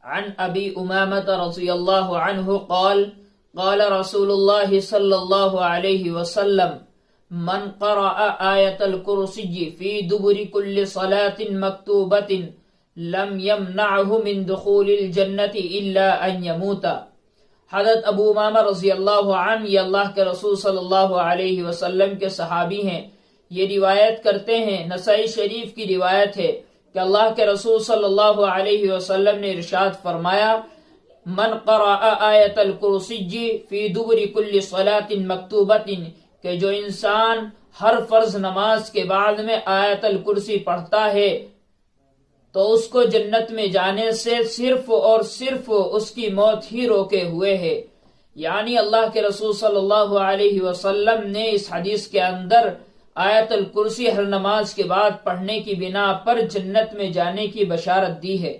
عن ابی امامۃ رضی اللہ عنہ قال قال رسول اللہ صلی اللہ علیہ وسلم من قرأ آیت الکرسی فی دبر کل صلاة مکتوبۃ لم یمنعہ من دخول الجنۃ الا ان یموت۔ حضرت ابو امامہ رضی اللہ عنہ یہ اللہ کے رسول صلی اللہ علیہ وسلم کے صحابی ہیں، یہ روایت کرتے ہیں، نسائی شریف کی روایت ہے کہ اللہ کے رسول صلی اللہ علیہ وسلم نے ارشاد فرمایا، من قرأ آیت الکرسی فی دبر کل صلاۃ مکتوبۃ، کہ جو انسان ہر فرض نماز کے بعد میں آیت الکرسی پڑھتا ہے تو اس کو جنت میں جانے سے صرف اور صرف اس کی موت ہی روکے ہوئے ہے۔ یعنی اللہ کے رسول صلی اللہ علیہ وسلم نے اس حدیث کے اندر آیت الکرسی ہر نماز کے بعد پڑھنے کی بنا پر جنت میں جانے کی بشارت دی ہے۔